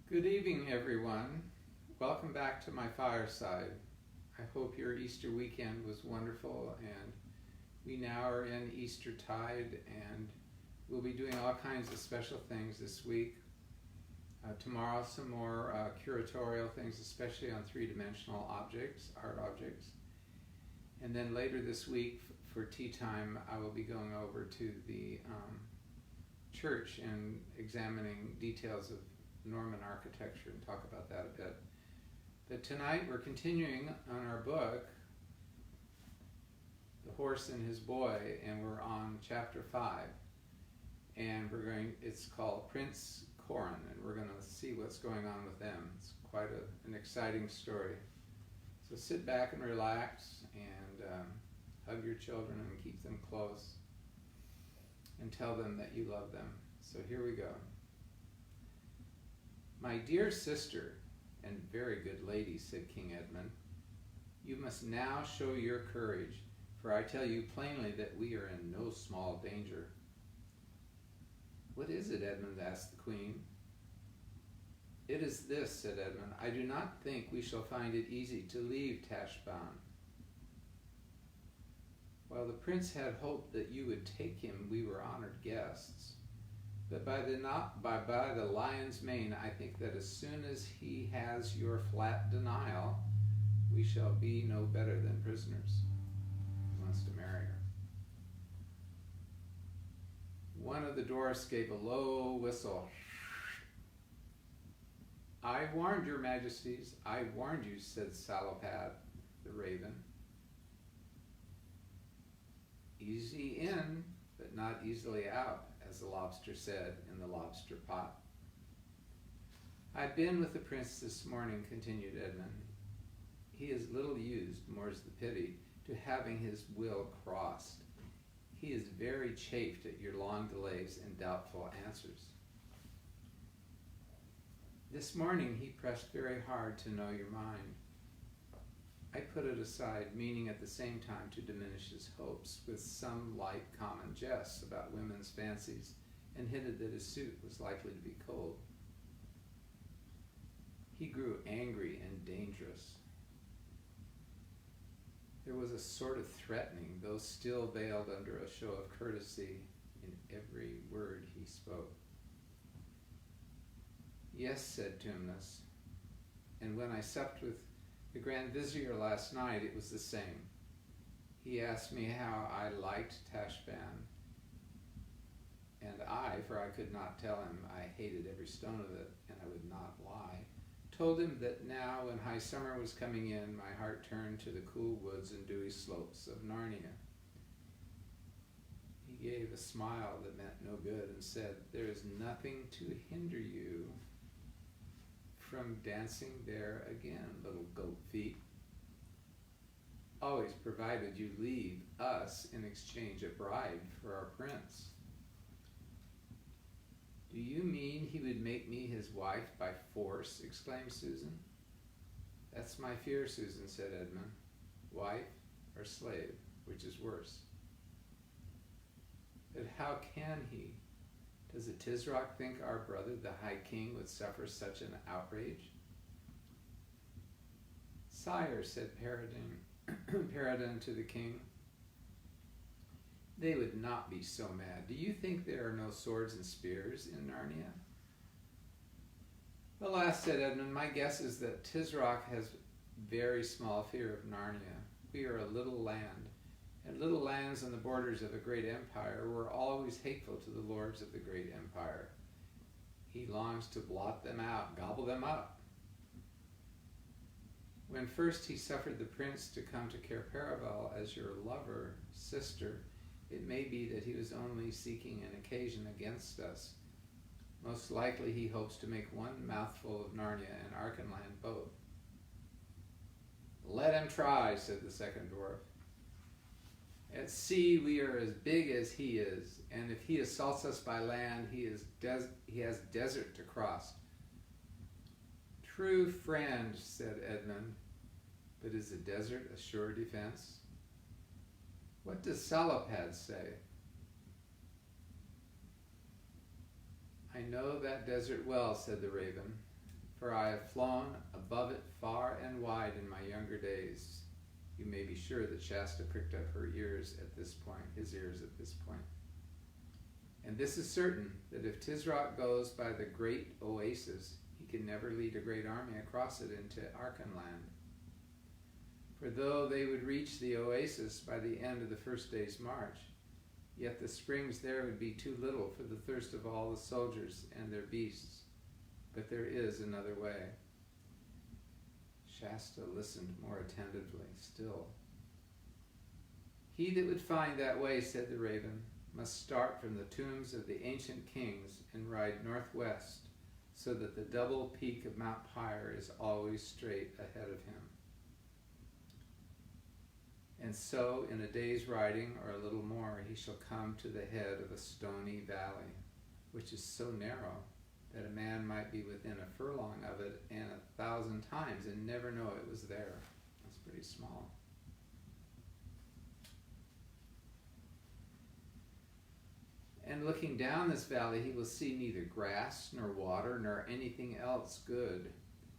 Good evening, everyone. Welcome back to my fireside. I hope your Easter weekend was wonderful, and we now are in Eastertide, and we'll be doing all kinds of special things this week. Tomorrow, some more curatorial things, especially on three-dimensional objects, art objects. And then later this week, for tea time, I will be going over to the church and examining details of Norman architecture and talk about that a bit. But tonight we're continuing on our book, The Horse and His Boy, and we're on chapter 5. And it's called Prince Corin, and we're going to see what's going on with them. It's quite an exciting story. So sit back and relax and hug your children and keep them close and tell them that you love them. So here we go. "My dear sister, and very good lady," said King Edmund, "you must now show your courage, for I tell you plainly that we are in no small danger." "What is it, Edmund?" asked the Queen. "It is this," said Edmund. "I do not think we shall find it easy to leave Tashbaan. While the prince had hoped that you would take him, we were honored guests. But by the lion's mane, I think that as soon as he has your flat denial, we shall be no better than prisoners." He wants to marry her. One of the dwarfs gave a low whistle. "I warned your majesties, I warned you," said Salopad, the raven. "Easy in, but not easily out," as the lobster said in the lobster pot. "I've been with the prince this morning," continued Edmund. "He is little used, more's the pity, to having his will crossed. He is very chafed at your long delays and doubtful answers. This morning he pressed very hard to know your mind. I put it aside, meaning at the same time to diminish his hopes, with some light common jests about women's fancies, and hinted that his suit was likely to be cold. He grew angry and dangerous. There was a sort of threatening, though still veiled under a show of courtesy, in every word he spoke. "Yes," said Tumnus, "and when I supped with the Grand Vizier last night, it was the same. He asked me how I liked Tashbaan, and I, for I could not tell him I hated every stone of it, and I would not lie, told him that now when high summer was coming in, my heart turned to the cool woods and dewy slopes of Narnia. He gave a smile that meant no good and said, 'There is nothing to hinder you from dancing there again, little goat feet. Always provided you leave us in exchange a bride for our prince.' "Do you mean he would make me his wife by force?" exclaimed Susan. "That's my fear, Susan," said Edmund. "Wife or slave, which is worse?" "But how can he? Does a Tisroc think our brother, the High King, would suffer such an outrage?" "Sire," said Peridin to the king, "they would not be so mad. Do you think there are no swords and spears in Narnia?" "Alas," said Edmund, "my guess is that Tisroc has very small fear of Narnia. We are a little land, and little lands on the borders of a great empire were always hateful to the lords of the great empire. He longs to blot them out, gobble them up. When first he suffered the prince to come to Cair Paravel as your lover, sister, it may be that he was only seeking an occasion against us. Most likely he hopes to make one mouthful of Narnia and Archenland both." "Let him try," said the second dwarf. "At sea we are as big as he is, and if he assaults us by land, he has desert to cross." "True, friend," said Edmund, "but is the desert a sure defense? What does Salopad say?" "I know that desert well," said the raven. for I have flown above it far and wide in my younger days. You may be sure that Shasta pricked up her ears at this point, his ears at this point. And this is certain, that if Tisroc goes by the great oasis, he can never lead a great army across it into Archenland. For though they would reach the oasis by the end of the first day's march, yet the springs there would be too little for the thirst of all the soldiers and their beasts. But there is another way. Shasta listened more attentively still. He that would find that way, said the raven, must start from the tombs of the ancient kings and ride northwest, so that the double peak of Mount Pyre is always straight ahead of him. And so, in a day's riding, or a little more, he shall come to the head of a stony valley, which is so narrow that a man might be within a furlong of it and 1,000 times and never know it was there. That's pretty small. And looking down this valley, he will see neither grass, nor water, nor anything else good.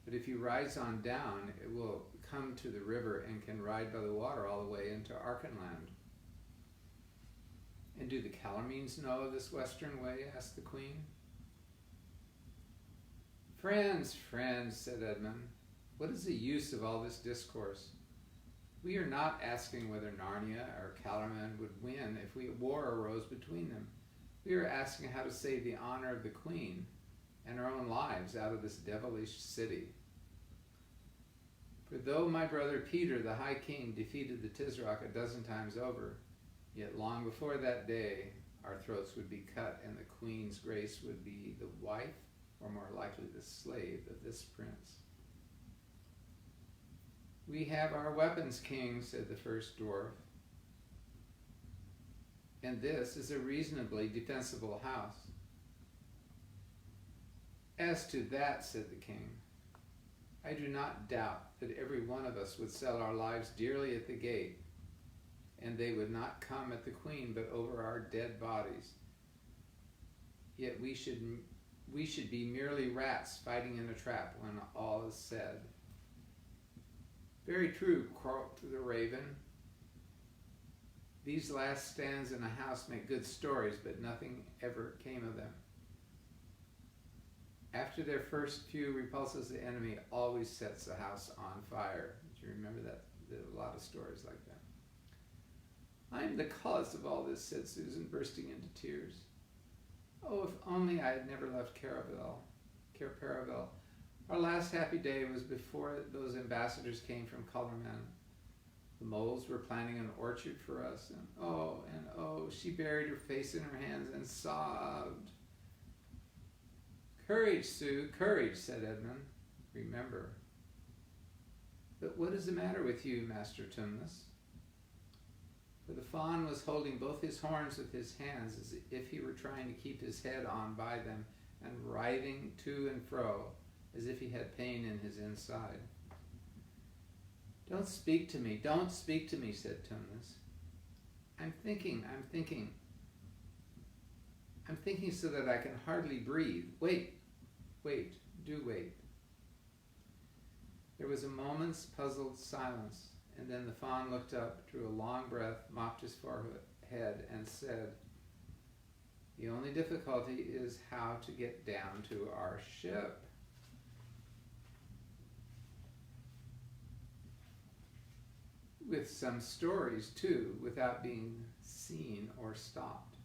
But if he rides on down, it will come to the river and can ride by the water all the way into Archenland. And do the Calormenes know of this western way? Asked the queen. Friends, friends, said Edmund, what is the use of all this discourse? We are not asking whether Narnia or Calormen would win if war arose between them. We are asking how to save the honor of the queen and our own lives out of this devilish city. For though my brother Peter, the High King, defeated the Tisroc 12 times over, yet long before that day our throats would be cut and the queen's grace would be the wife, or more likely the slave, of this prince. We have our weapons, king, said the first dwarf, and this is a reasonably defensible house. As to that, said the king, I do not doubt that every one of us would sell our lives dearly at the gate, and they would not come at the queen but over our dead bodies. Yet we should be merely rats fighting in a trap when all is said. Very true, croaked the raven. These last stands in a house make good stories, but nothing ever came of them. After their first few repulses, the enemy always sets the house on fire. Do you remember that? There are a lot of stories like that. I am the cause of all this, said Susan, bursting into tears. Oh, if only I had never left Cair Paravel. Our last happy day was before those ambassadors came from Calormen. The moles were planning an orchard for us, and oh, she buried her face in her hands and sobbed. Courage, Sue, courage, said Edmund. Remember. But what is the matter with you, Master Tumnus? For the fawn was holding both his horns with his hands as if he were trying to keep his head on by them and writhing to and fro as if he had pain in his inside. Don't speak to me, said Tumnus. I'm thinking so that I can hardly breathe. Wait, do wait. There was a moment's puzzled silence, and then the fawn looked up, drew a long breath, mopped his forehead, and said, the only difficulty is how to get down to our ship. With some stories, too, without being seen or stopped.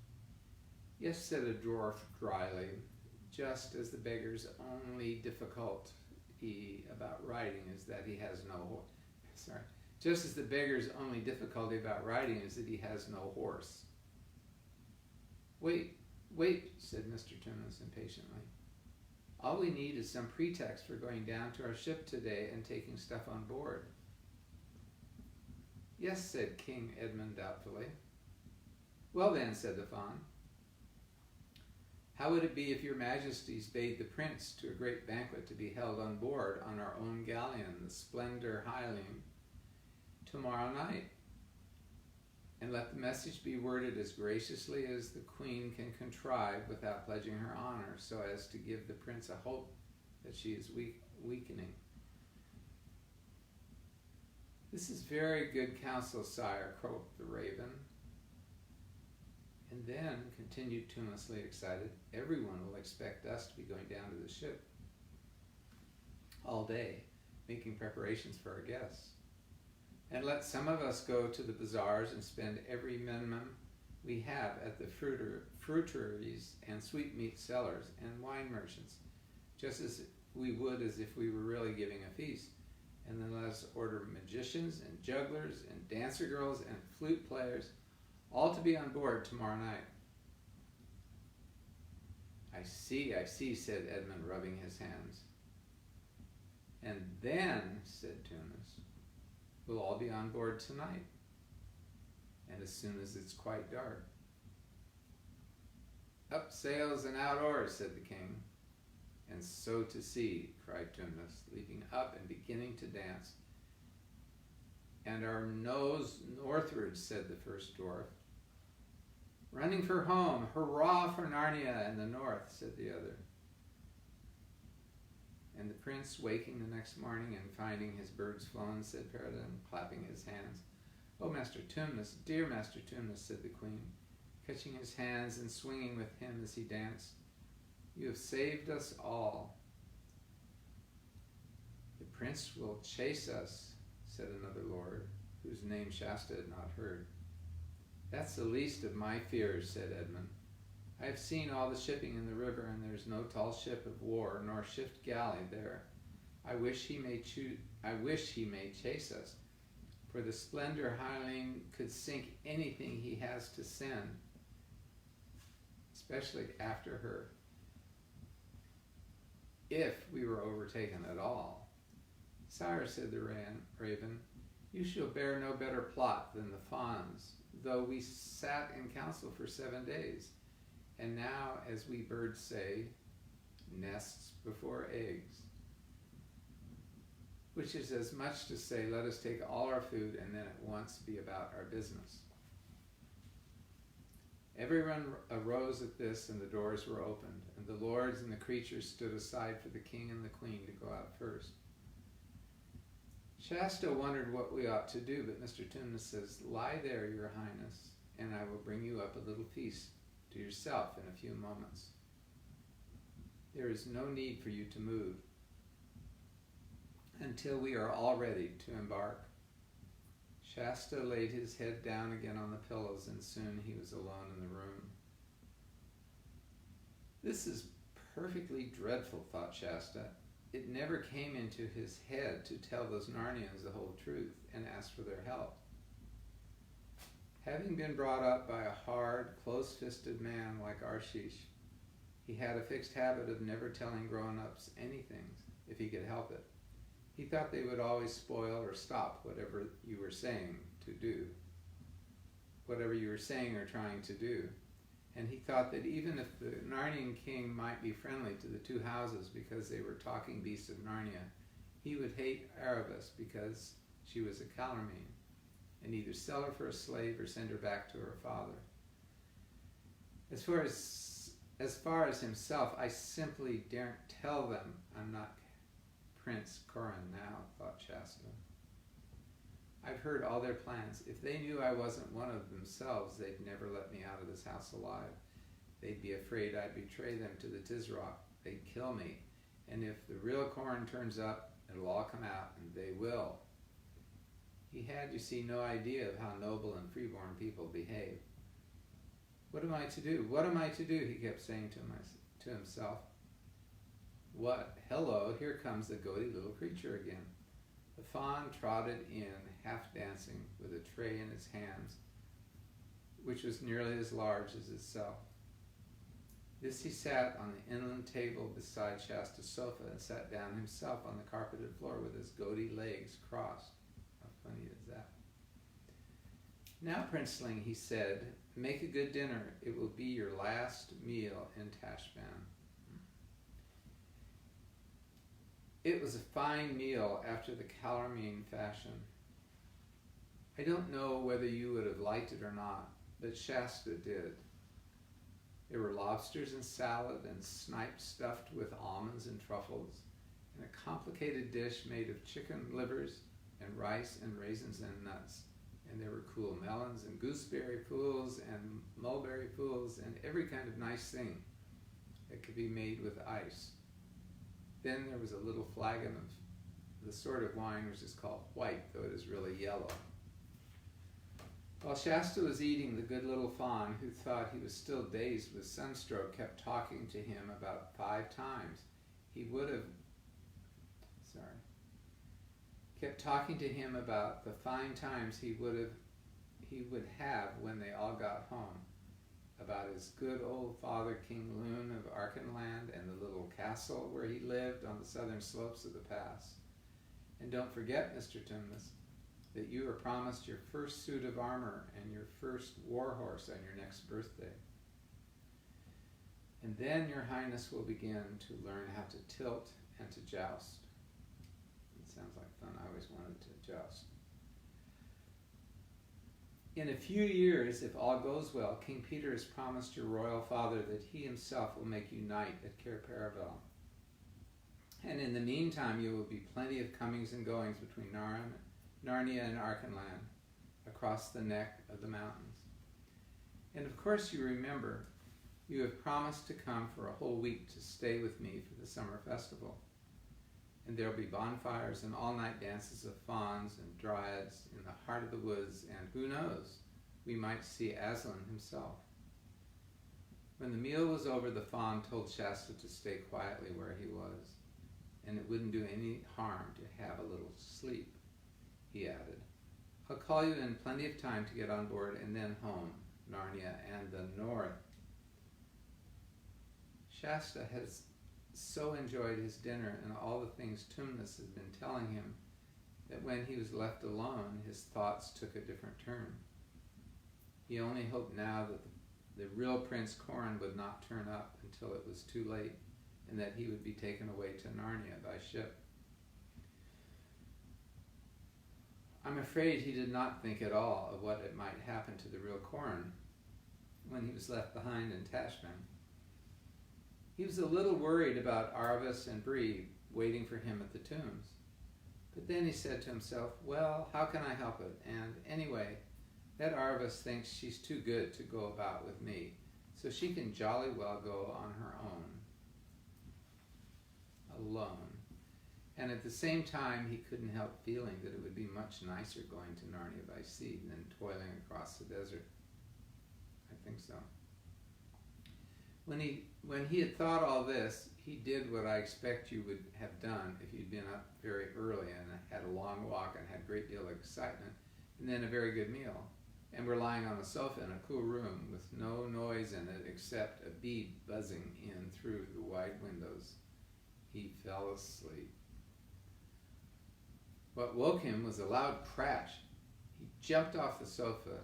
Yes, said a dwarf dryly, just as the beggar's only difficulty about riding is that he has no just as the beggar's only difficulty about riding is that he has no horse. Wait, said Mr. Tumnus impatiently. All we need is some pretext for going down to our ship today and taking stuff on board. Yes, said King Edmund doubtfully. Well then, said the fawn, how would it be if your majesties bade the prince to a great banquet to be held on board on our own galleon, the Splendor Hyaline, tomorrow night? And let the message be worded as graciously as the queen can contrive without pledging her honor, so as to give the prince a hope that she is weak weakening. This is very good counsel, sire, croaked the raven. And then, continued tunelessly excited, everyone will expect us to be going down to the ship all day, making preparations for our guests. And let some of us go to the bazaars and spend every minimum we have at the fruiteries and sweetmeat sellers and wine merchants, just as we would as if we were really giving a feast. And then let us order magicians and jugglers and dancer girls and flute players, all to be on board tomorrow night. I see, said Edmund, rubbing his hands. And then, said Tunis, we'll all be on board tonight, and as soon as it's quite dark. Up sails and out oars, said the king. And so to sea, cried Tunis, leaping up and beginning to dance. And our nose northward, said the first dwarf. Running for home, hurrah for Narnia and the north, said the other. And the prince, waking the next morning and finding his birds flown, said Peregrine, clapping his hands. Oh, Master Tumnus, dear Master Tumnus, said the queen, catching his hands and swinging with him as he danced. You have saved us all. The prince will chase us, said another lord, whose name Shasta had not heard. That's the least of my fears, said Edmund. I have seen all the shipping in the river, and there is no tall ship of war nor shift galley there. I wish he may chase us, for the splendor Hyaline could sink anything he has to send, especially after her, if we were overtaken at all. Sire, said the raven, you shall bear no better plot than the fawns, though we sat in council for 7 days. And now, as we birds say, nests before eggs. Which is as much to say, let us take all our food and then at once be about our business. Everyone arose at this, and the doors were opened, and the lords and the creatures stood aside for the king and the queen to go out first. Shasta wondered what we ought to do, but Mr. Tumnus says, lie there, your highness, and I will bring you up a little feast to yourself in a few moments. There is no need for you to move until we are all ready to embark. Shasta laid his head down again on the pillows, and soon he was alone in the room. This is perfectly dreadful, thought Shasta. It never came into his head to tell those Narnians the whole truth and ask for their help. Having been brought up by a hard, close-fisted man like Arshish, he had a fixed habit of never telling grown-ups anything if he could help it. He thought they would always spoil or stop whatever you were saying or trying to do. And he thought that even if the Narnian king might be friendly to the two houses because they were talking beasts of Narnia, he would hate Erebus because she was a Calormene, and either sell her for a slave or send her back to her father. As far as himself, I simply daren't tell them I'm not Prince Corin now, thought Shasta. I've heard all their plans. If they knew I wasn't one of themselves, they'd never let me out of this house alive. They'd be afraid I'd betray them to the Tisroc. They'd kill me. And if the real Corin turns up, it'll all come out, and they will. He had, you see, no idea of how noble and freeborn people behave. What am I to do? What am I to do? He kept saying to himself. What? Hello, here comes the gaudy little creature again. The fawn trotted in, half dancing, with a tray in his hands, which was nearly as large as itself. This he sat on the inland table beside Shasta's sofa and sat down himself on the carpeted floor with his gaudy legs crossed. How funny is that? Now, Princeling, he said, make a good dinner. It will be your last meal in Tashbaan. It was a fine meal after the Calormene fashion. I don't know whether you would have liked it or not, but Shasta did. There were lobsters and salad and snipe stuffed with almonds and truffles, in a complicated dish made of chicken livers and rice and raisins and nuts. And there were cool melons and gooseberry fools and mulberry fools and every kind of nice thing that could be made with ice. Then there was a little flagon of the sort of wine which is called white, though it is really yellow. While Shasta was eating, the good little fawn, who thought he was still dazed with sunstroke, kept talking to him about 5 times. Kept talking to him about the fine times he would have when they all got home, about his good old father King Loon of Archenland and the little castle where he lived on the southern slopes of the pass. And don't forget, Mr. Tumnus, that you are promised your first suit of armor and your first war horse on your next birthday. And then your highness will begin to learn how to tilt and to joust. It sounds like fun. I always wanted to joust. In a few years, if all goes well, King Peter has promised your royal father that he himself will make you knight at Cair Paravel. And in the meantime, you will be plenty of comings and goings between Narnia and Archenland, across the neck of the mountains. And of course you remember, you have promised to come for a whole week to stay with me for the summer festival. And there'll be bonfires and all-night dances of fauns and dryads in the heart of the woods, and who knows, we might see Aslan himself. When the meal was over, the faun told Shasta to stay quietly where he was, and it wouldn't do any harm to have a little sleep. He added, I'll call you in plenty of time to get on board and then home, Narnia and the north. Shasta has so enjoyed his dinner and all the things Tumnus had been telling him that when he was left alone, his thoughts took a different turn. He only hoped now that the real Prince Corin would not turn up until it was too late, and that he would be taken away to Narnia by ship. I'm afraid he did not think at all of what it might happen to the real Corin when he was left behind in Tashbaan. He was a little worried about Arvis and Bree waiting for him at the tombs. But then he said to himself, well, how can I help it? And anyway, that Arvis thinks she's too good to go about with me, so she can jolly well go on her own. Alone. And at the same time, he couldn't help feeling that it would be much nicer going to Narnia by sea than toiling across the desert. I think so. When he had thought all this, he did what I expect you would have done if you'd been up very early and had a long walk and had a great deal of excitement, and then a very good meal, and were lying on a sofa in a cool room with no noise in it except a bee buzzing in through the wide windows. He fell asleep. What woke him was a loud crash. He jumped off the sofa,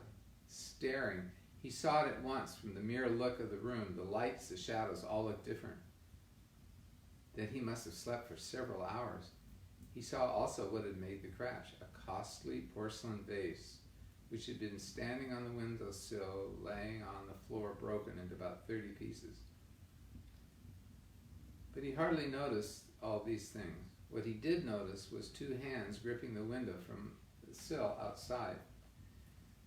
staring. He saw it at once from the mere look of the room. The lights, the shadows, all looked different. That he must have slept for several hours. He saw also what had made the crash, a costly porcelain vase, which had been standing on the windowsill, laying on the floor broken into about 30 pieces. But he hardly noticed all these things. What he did notice was 2 hands gripping the window from the sill outside.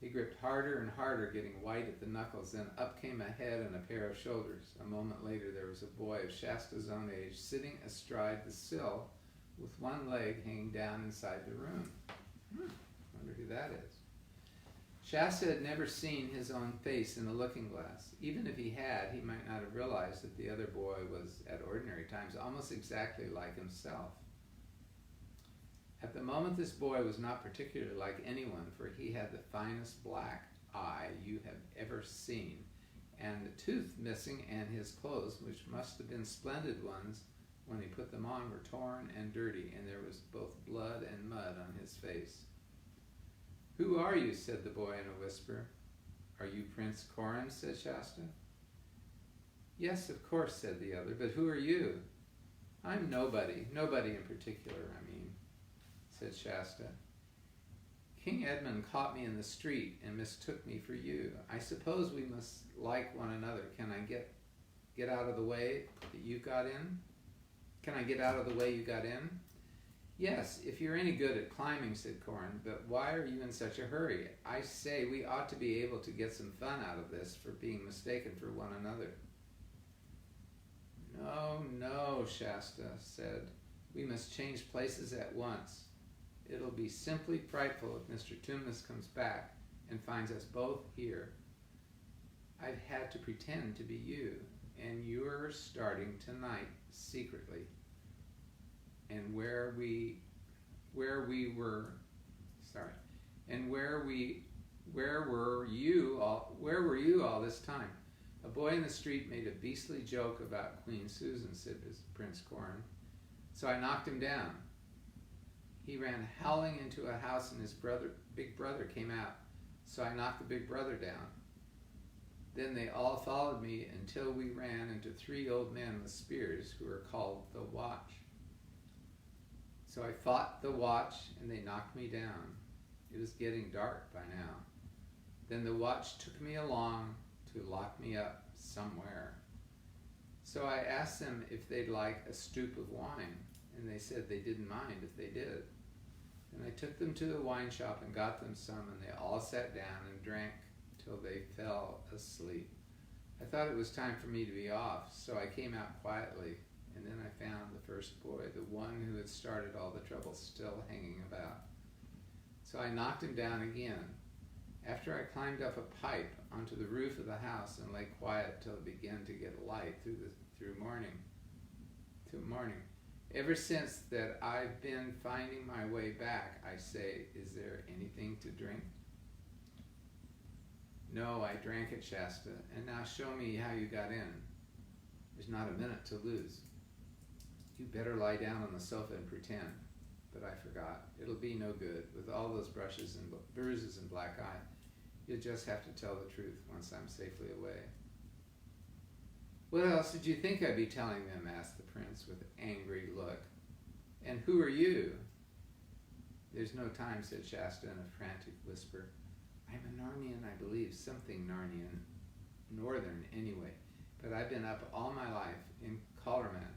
He gripped harder and harder, getting white at the knuckles. Then up came a head and a pair of shoulders. A moment later, there was a boy of Shasta's own age sitting astride the sill with one leg hanging down inside the room. Wonder who that is. Shasta had never seen his own face in a looking glass. Even if he had, he might not have realized that the other boy was, at ordinary times, almost exactly like himself. At the moment, this boy was not particularly like anyone, for he had the finest black eye you have ever seen, and the tooth missing, and his clothes, which must have been splendid ones when he put them on, were torn and dirty, and there was both blood and mud on his face. Who are you? Said the boy in a whisper. Are you Prince Corin? Said Shasta. Yes, of course, said the other, but who are you? I'm nobody in particular, I mean, said Shasta. King Edmund caught me in the street and mistook me for you. I suppose we must like one another. Can I get out of the way that you got in? Can I get out of the way you got in? Yes, if you're any good at climbing, said Corin, but why are you in such a hurry? I say we ought to be able to get some fun out of this for being mistaken for one another. No, no, Shasta said. We must change places at once. It'll be simply frightful if Mr. Tumnus comes back and finds us both here. I've had to pretend to be you, and you're starting tonight secretly. And where were you all this time? A boy in the street made a beastly joke about Queen Susan, said Prince Corin. So I knocked him down. He ran howling into a house and his big brother came out. So I knocked the big brother down. Then they all followed me until we ran into 3 old men with spears who were called the Watch. So I fought the Watch and they knocked me down. It was getting dark by now. Then the Watch took me along to lock me up somewhere. So I asked them if they'd like a stoup of wine, and they said they didn't mind if they did. And I took them to the wine shop and got them some, and they all sat down and drank till they fell asleep. I thought it was time for me to be off, so I came out quietly, and then I found the first boy, the one who had started all the trouble, still hanging about. So I knocked him down again. After I climbed up a pipe onto the roof of the house and lay quiet till it began to get light through morning. Ever since that I've been finding my way back, I say, is there anything to drink? No, I drank it, Shasta, and now show me how you got in. There's not a minute to lose. You better lie down on the sofa and pretend. But I forgot. It'll be no good. With all those brushes and bruises and black eye, you'll just have to tell the truth once I'm safely away. What else did you think I'd be telling them? Asked the prince with an angry look. And who are you? There's no time, said Shasta in a frantic whisper. I'm a Narnian, I believe, something Narnian, northern anyway, but I've been up all my life in Calormen,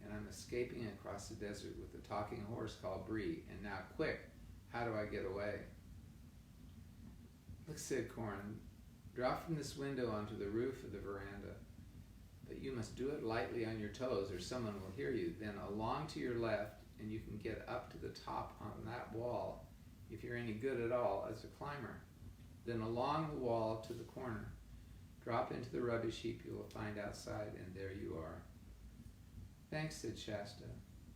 and I'm escaping across the desert with a talking horse called Bree, and now quick, how do I get away? Look, said Corin, drop from this window onto the roof of the veranda, but you must do it lightly on your toes or someone will hear you, then along to your left, and you can get up to the top on that wall, if you're any good at all as a climber. Then along the wall to the corner, drop into the rubbish heap you will find outside, and there you are. Thanks, said Shasta,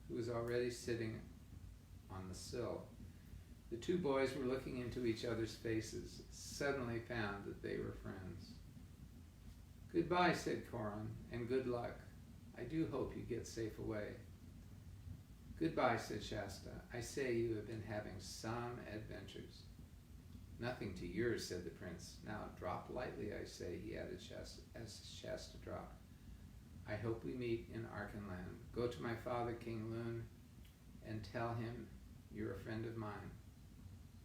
who was already sitting on the sill. The 2 boys were looking into each other's faces, suddenly found that they were friends. Goodbye, said Corin, and good luck. I do hope you get safe away. Goodbye, said Shasta. I say you have been having some adventures. Nothing to yours, said the prince. Now drop lightly, I say, he added as Shasta dropped. I hope we meet in Archenland. Go to my father, King Lune, and tell him you're a friend of mine.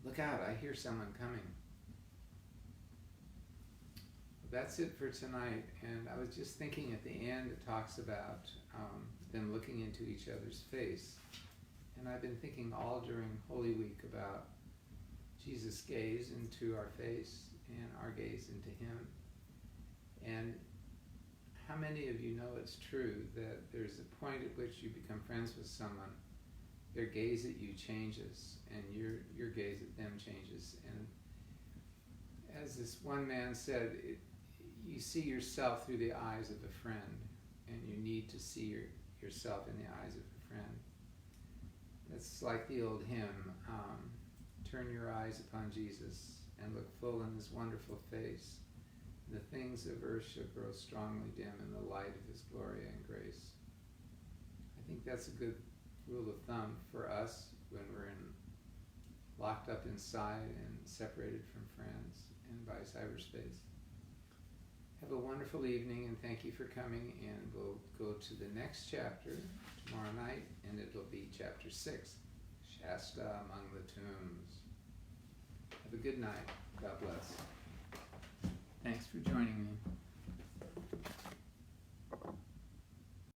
Look out, I hear someone coming. That's it for tonight, and I was just thinking at the end it talks about them looking into each other's face. And I've been thinking all during Holy Week about Jesus' gaze into our face and our gaze into him. And how many of you know it's true that there's a point at which you become friends with someone, their gaze at you changes, and your gaze at them changes. And as this one man said, you see yourself through the eyes of a friend, and you need to see yourself in the eyes of a friend. It's like the old hymn, turn your eyes upon Jesus and look full in his wonderful face. The things of earth shall grow strongly dim in the light of his glory and grace. I think that's a good rule of thumb for us when we're locked up inside and separated from friends and by cyberspace. Have a wonderful evening, and thank you for coming, and we'll go to the next chapter tomorrow night, and it'll be chapter 6, Shasta Among the Tombs. Have a good night. God bless. Thanks for joining me.